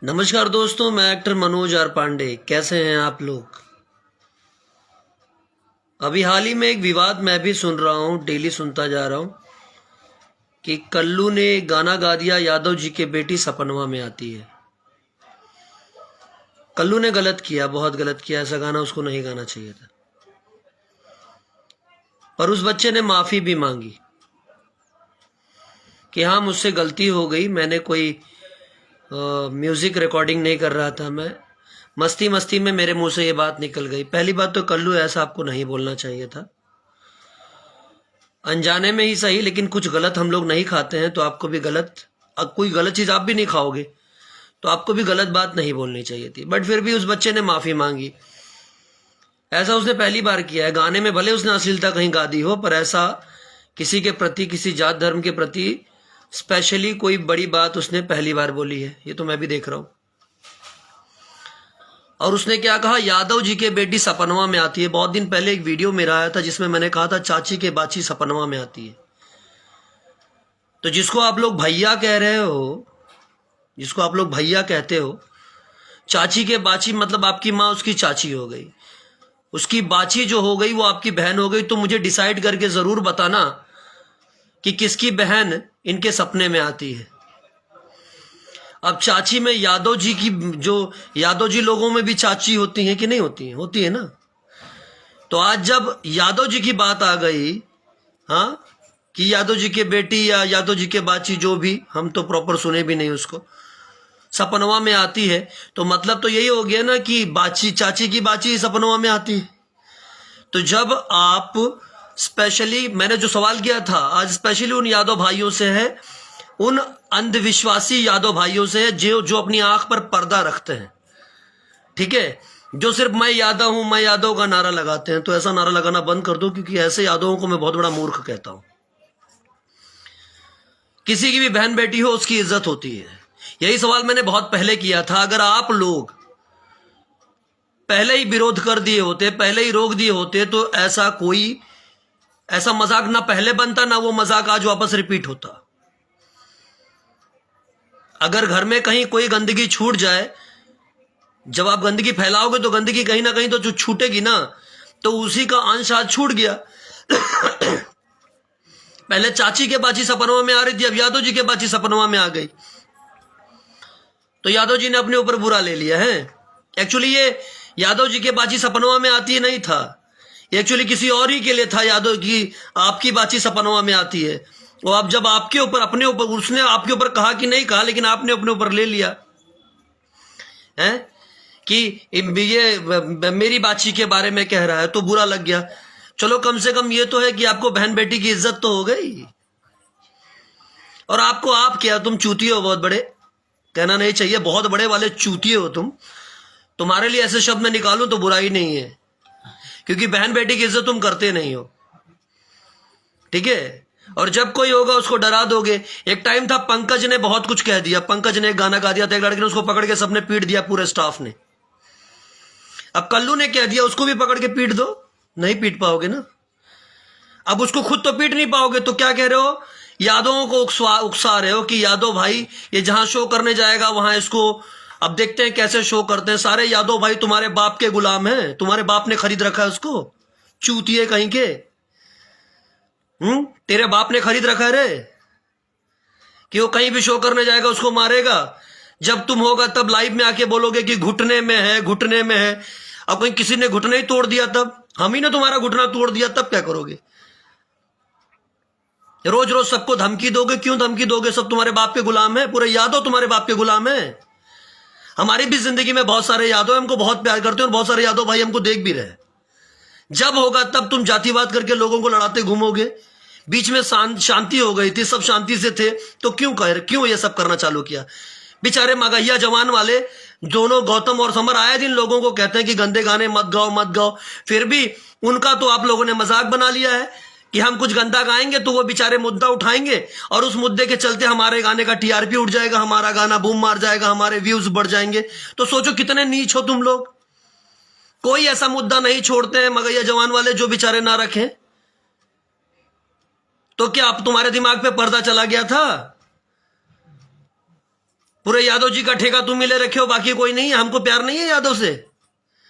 नमस्कार दोस्तों, मैं एक्टर मनोज आर पांडे। कैसे हैं आप लोग? अभी हाल ही में एक विवाद मैं भी सुन रहा हूँ, डेली सुनता जा रहा हूँ कि कल्लू ने गाना गा दिया, यादव जी के बेटी सपनवा में आती है। कल्लू ने गलत किया, बहुत गलत किया। ऐसा गाना उसको नहीं गाना चाहिए था। पर उस बच्चे ने माफ़ी भी मांगी कि हाँ, मुझसे गलती हो गई, मैंने कोई म्यूज़िक रिकॉर्डिंग नहीं कर रहा था, मैं मस्ती मस्ती में मेरे मुंह से ये बात निकल गई। पहली बात तो कल्लू, ऐसा आपको नहीं बोलना चाहिए था, अनजाने में ही सही, लेकिन कुछ गलत हम लोग नहीं खाते हैं तो आपको भी गलत, अब कोई गलत चीज़ आप भी नहीं खाओगे तो आपको भी गलत बात नहीं बोलनी चाहिए थी। बट फिर भी उस बच्चे ने माफ़ी मांगी। ऐसा उसने पहली बार किया है। गाने में भले उसने अश्लीलता कहीं गा दी हो, पर ऐसा किसी के प्रति, किसी जात धर्म के प्रति स्पेशली कोई बड़ी बात उसने पहली बार बोली है। ये तो मैं भी देख रहा हूँ। और उसने क्या कहा, यादव जी के बेटी सपनवा में आती है। बहुत दिन पहले एक वीडियो मेरा आया था जिसमें मैंने कहा था चाची के बाची सपनवा में आती है। तो जिसको आप लोग भैया कह रहे हो, जिसको आप लोग भैया कहते हो, चाची के बाची मतलब आपकी माँ उसकी चाची हो गई, उसकी बाची जो हो गई वो आपकी बहन हो गई। तो मुझे डिसाइड करके जरूर बताना कि किसकी बहन इनके सपने में आती है। अब चाची में यादव जी की, जो यादव जी लोगों में भी चाची होती हैं कि नहीं होती हैं? होती है ना। तो आज जब यादव जी की बात आ गई, हाँ, कि यादव जी के बेटी या यादव जी के बाची, जो भी, हम तो प्रॉपर सुने भी नहीं उसको, सपनवा में आती है, तो मतलब तो यही हो गया ना कि बाची, चाची की बाची सपनवा में आती है। तो जब आप स्पेशली, मैंने जो सवाल किया था आज स्पेशली उन यादव भाइयों से है, उन अंधविश्वासी यादव भाइयों से है जो अपनी आंख पर पर्दा रखते हैं, ठीक है, जो सिर्फ मैं यादव हूं, मैं यादव का नारा लगाते हैं। तो ऐसा नारा लगाना बंद कर दो, क्योंकि ऐसे यादवों को मैं बहुत बड़ा मूर्ख कहता हूं। किसी की भी बहन बेटी हो, उसकी इज्जत होती है। यही सवाल मैंने बहुत पहले किया था। अगर आप लोग पहले ही विरोध कर दिए होते, पहले ही रोक दिए होते, तो ऐसा मजाक ना पहले बनता, ना वो मजाक आज वापस रिपीट होता। अगर घर में कहीं कोई गंदगी छूट जाए, जब आप गंदगी फैलाओगे तो गंदगी कहीं ना कहीं तो जो छूटेगी ना, तो उसी का अंश आज छूट गया। पहले चाची के बाची सपनवा में आ रही थी, अब यादव जी के बाची सपनवा में आ गई। तो यादव जी ने अपने ऊपर बुरा ले लिया है। एक्चुअली ये यादव जी के बाची सपनवा में आती नहीं था, एक्चुअली किसी और ही के लिए था। यादव की आपकी बाची सपनवा में आती है। और अब जब आपके ऊपर, अपने ऊपर, उसने आपके ऊपर कहा कि नहीं कहा, लेकिन आपने अपने ऊपर ले लिया है कि ये मेरी बाची के बारे में कह रहा है, तो बुरा लग गया। चलो, कम से कम ये तो है कि आपको बहन बेटी की इज्जत तो हो गई। और आपको, आप क्या, तुम चूतिए हो बहुत बड़े, कहना नहीं चाहिए, बहुत बड़े वाले चूतिए हो तुम। तुम्हारे लिए ऐसे शब्द में निकालूं तो बुराई नहीं है, क्योंकि बहन बेटी की इज्जत तुम करते नहीं हो, ठीक है। और जब कोई होगा उसको डरा दोगे। एक टाइम था, पंकज ने बहुत कुछ कह दिया। पंकज ने एक गाना गा दिया था, एक लड़के ने उसको पकड़ के सबने पीट दिया, पूरे स्टाफ ने। अब कल्लू ने कह दिया, उसको भी पकड़ के पीट दो। नहीं पीट पाओगे ना। अब उसको खुद तो पीट नहीं पाओगे, तो क्या कह रहे हो, यादवों को उकसा रहे हो कि यादव भाई ये जहां शो करने जाएगा वहां इसको, अब देखते हैं कैसे शो करते हैं। सारे यादव भाई तुम्हारे बाप के गुलाम हैं, तुम्हारे बाप ने खरीद रखा है उसको, चूतिए कहीं के। तेरे बाप ने खरीद रखा है रे, कि वो कहीं भी शो करने जाएगा उसको मारेगा। जब तुम होगा तब लाइव में आके बोलोगे कि घुटने में है, घुटने में है। अब कहीं किसी ने घुटने ही तोड़ दिया, तब हम ही ने तुम्हारा घुटना तोड़ दिया, तब क्या करोगे? रोज रोज सबको धमकी दोगे। क्यों धमकी दोगे? सब तुम्हारे बाप के गुलाम है, पूरे यादव तुम्हारे बाप के गुलाम है। हमारी भी जिंदगी में बहुत सारे यादव हमको बहुत प्यार करते हैं, और बहुत सारे यादव भाई हमको देख भी रहे। जब होगा तब तुम जातिवाद करके लोगों को लड़ाते घूमोगे। बीच में शांति हो गई थी, सब शांति से थे, तो क्यों ये सब करना चालू किया? बेचारे मगहिया जवान वाले दोनों, गौतम और समर, आए दिन लोगों को कहते हैं कि गंदे गाने मत गाओ मत गाओ। फिर भी उनका तो आप लोगों ने मजाक बना लिया है कि हम कुछ गंदा गाएंगे तो वो बेचारे मुद्दा उठाएंगे, और उस मुद्दे के चलते हमारे गाने का टीआरपी उठ जाएगा, हमारा गाना बूम मार जाएगा, हमारे व्यूज बढ़ जाएंगे। तो सोचो कितने नीच हो तुम लोग। कोई ऐसा मुद्दा नहीं छोड़ते हैं मगहिया जवान वाले जो बेचारे ना रखें। तो क्या अब तुम्हारे दिमाग पे पर्दा चला गया था? पूरे यादव जी का ठेका तुम ही ले रखे हो, बाकी कोई नहीं है। हमको प्यार नहीं है यादव से,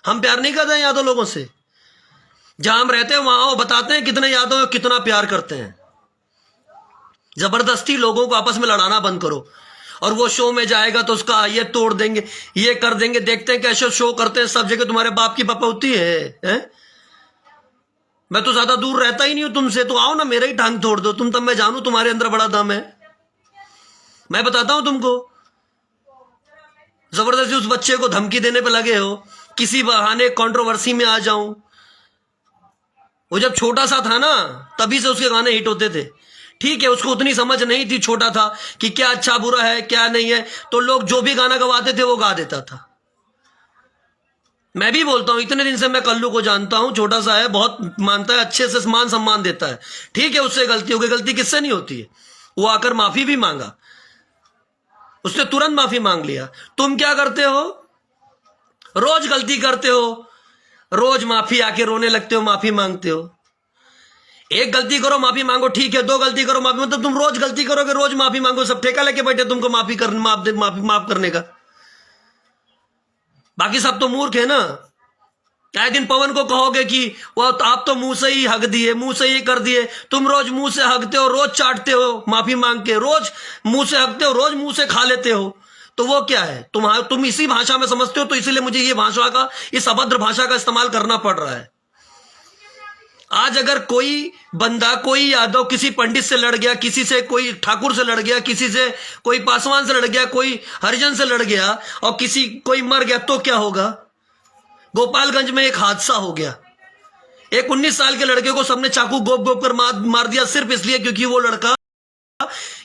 हम प्यार नहीं करते हैं यादव लोगों से। जहां हम रहते हैं वहां वो बताते हैं कितने यादव कितना प्यार करते हैं। जबरदस्ती लोगों को आपस में लड़ाना बंद करो। और वो शो में जाएगा तो उसका ये तोड़ देंगे, ये कर देंगे। देखते हैं कैसे शो करते हैं सब जगह, तुम्हारे बाप की पपौती है? मैं तो ज्यादा दूर रहता ही नहीं हूं तुमसे, तो आओ ना मेरा ही टांग तोड़ दो तुम, तब मैं जानू तुम्हारे अंदर बड़ा दम है। मैं बताता हूं तुमको। जबरदस्ती उस बच्चे को धमकी देने पे लगे हो, किसी बहाने कंट्रोवर्सी में आ जाऊं। वो जब छोटा सा था ना तभी से उसके गाने हिट होते थे। ठीक है, उसको उतनी समझ नहीं थी, छोटा था, कि क्या अच्छा बुरा है क्या नहीं है, तो लोग जो भी गाना गवाते थे वो गा देता था। मैं भी बोलता हूं, इतने दिन से मैं कल्लू को जानता हूं, छोटा सा है, बहुत मानता है, अच्छे से मान सम्मान देता है। ठीक है, उससे गलती हो गई, गलती किससे नहीं होती है। वो आकर माफी भी मांगा, उसने तुरंत माफी मांग लिया। तुम क्या करते हो, रोज गलती करते हो, रोज माफी आके रोने लगते हो, माफी मांगते हो। एक गलती करो माफी मांगो, ठीक है, दो गलती करो माफी, मतलब तुम रोज गलती करोगे रोज माफी मांगो, सब ठेका लेके बैठे तुमको माफ करने का। बाकी सब तो मूर्ख है ना। आए दिन पवन को कहोगे कि वो आप तो मुंह से ही हक दिए, मुंह से ही कर दिए। तुम रोज मुंह से हकते हो, रोज चाटते हो माफी मांग के, रोज मुंह से हकते हो, रोज मुंह से खा लेते हो। तो वो क्या है, तुम इसी भाषा में समझते हो, तो इसीलिए मुझे ये भाषा का, इस अभद्र भाषा का इस्तेमाल करना पड़ रहा है। आज अगर कोई बंदा, कोई यादव किसी पंडित से लड़ गया, किसी से कोई ठाकुर से लड़ गया, किसी से कोई पासवान से लड़ गया, कोई हरिजन से लड़ गया, और कोई मर गया, तो क्या होगा। गोपालगंज में एक हादसा हो गया, एक 19 साल के लड़के को सबने चाकू गोप गोप कर मार दिया, सिर्फ इसलिए क्योंकि वो लड़का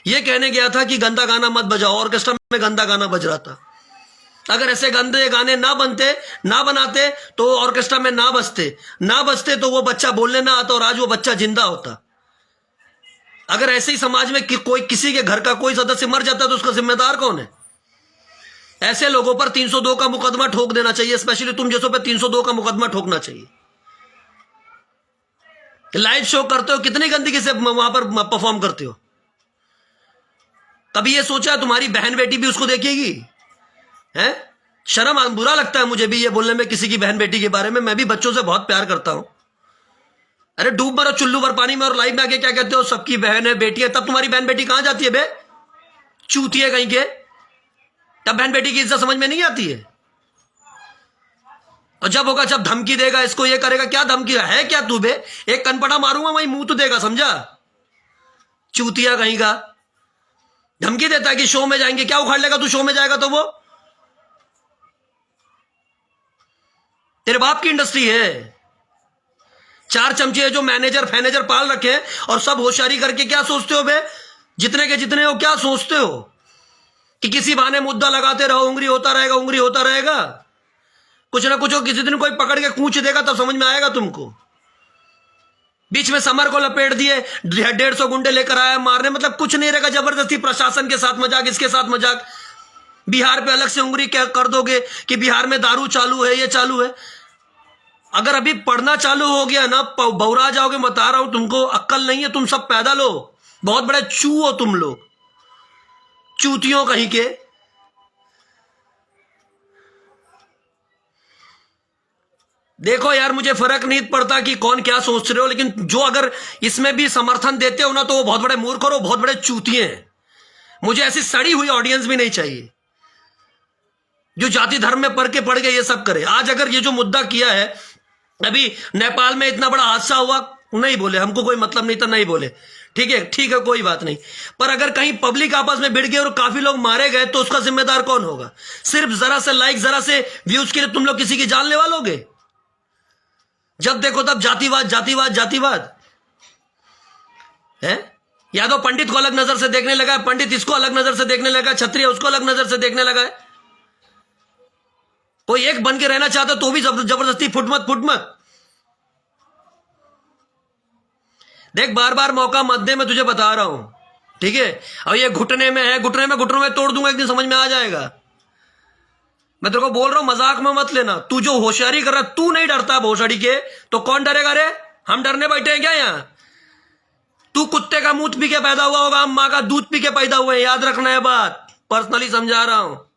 ये कहने गया था कि गंदा गाना मत बजाओ। ऑर्केस्ट्रा में गंदा गाना बज रहा था। अगर ऐसे गंदे गाने ना बनाते तो ऑर्केस्ट्रा में ना बजते तो वो बच्चा बोलने ना आता और आज वो बच्चा जिंदा होता। अगर ऐसे ही समाज में कोई किसी के घर का कोई सदस्य मर जाता तो उसका जिम्मेदार कौन है। ऐसे लोगों पर 302 का मुकदमा ठोक देना चाहिए, स्पेशली तुम जैसों पे 302 का मुकदमा ठोकना चाहिए। लाइव शो करते हो, कितनी गंदगी से वहां पर परफॉर्म करते हो। कभी ये सोचा तुम्हारी बहन बेटी भी उसको देखेगी है? शर्म, बुरा लगता है मुझे भी ये बोलने में किसी की बहन बेटी के बारे में। मैं भी बच्चों से बहुत प्यार करता हूं। अरे डूब मरो चुल्लू भर पानी में और लाइव में आके क्या कहते हो सबकी बहन है बेटी है, तब तुम्हारी बहन बेटी कहां जाती है बे, चूतिए कहीं के। तब बहन बेटी की इज्जत समझ में नहीं आती है। और जब होगा, जब धमकी देगा, इसको ये करेगा, क्या धमकी है क्या तू बे, एक कनपटा मारूंगा वहीं मुंह तो देगा, समझा, चूतिया कहीं का। धमकी देता है कि शो में जाएंगे, क्या उखाड़ लेगा तू शो में जाएगा तो वो तेरे बाप की इंडस्ट्री है। 4 चमचे जो मैनेजर पाल रखे हैं और सब होशियारी करके क्या सोचते हो बे, जितने के जितने हो, क्या सोचते हो कि किसी बहाने मुद्दा लगाते रहो, उंगली होता रहेगा। कुछ ना कुछ हो, किसी दिन कोई पकड़ के कूच देगा तब समझ में आएगा तुमको। बीच में समर को लपेट दिए, 150 गुंडे लेकर आया मारने, मतलब कुछ नहीं रहेगा। जबरदस्ती प्रशासन के साथ मजाक, इसके साथ मजाक। बिहार पे अलग से उंगली क्या कर दोगे कि बिहार में दारू चालू है, ये चालू है। अगर अभी पढ़ना चालू हो गया ना, बौरा जाओगे। बता रहा हूं तुमको, अक्ल नहीं है, तुम सब पैदल हो, बहुत बड़े चू हो तुम लोग, चूतियों कहीं के। देखो यार, मुझे फर्क नहीं पड़ता कि कौन क्या सोच रहे हो, लेकिन जो अगर इसमें भी समर्थन देते हो ना तो वो बहुत बड़े मूर्ख और बहुत बड़े चूतिए हैं। मुझे ऐसी सड़ी हुई ऑडियंस भी नहीं चाहिए जो जाति धर्म में पढ़ के ये सब करे। आज अगर ये जो मुद्दा किया है, अभी नेपाल में इतना बड़ा हादसा हुआ, नहीं बोले, हमको कोई मतलब नहीं था, नहीं बोले, ठीक है, कोई बात नहीं। पर अगर कहीं पब्लिक आपस में भिड़ गई और काफी लोग मारे गए तो उसका जिम्मेदार कौन होगा। सिर्फ जरा से लाइक, जरा से व्यूज के लिए तुम लोग किसी की जान लेवा लोगे। जब देखो तब जातिवाद है। यादव पंडित को अलग नजर से देखने लगा है, पंडित इसको अलग नजर से देखने लगा है, क्षत्रिय उसको अलग नजर से देखने लगा है। कोई एक बन के रहना चाहता तो भी जबरदस्ती फुट मत। देख, बार मौका मत दे, मैं तुझे बता रहा हूं, ठीक है। और ये घुटने में तोड़ दूंगा, एक दिन समझ में आ जाएगा। मैं तेरे को बोल रहा हूं, मजाक में मत लेना। तू जो होशियारी कर रहा, तू नहीं डरता भोसड़ी के, तो कौन डरेगा रे। हम डरने बैठे हैं क्या यहां। तू कुत्ते का मूत पी के पैदा हुआ होगा, हम मां का दूध पी के पैदा हुए हैं, याद रखना है बात। पर्सनली समझा रहा हूं।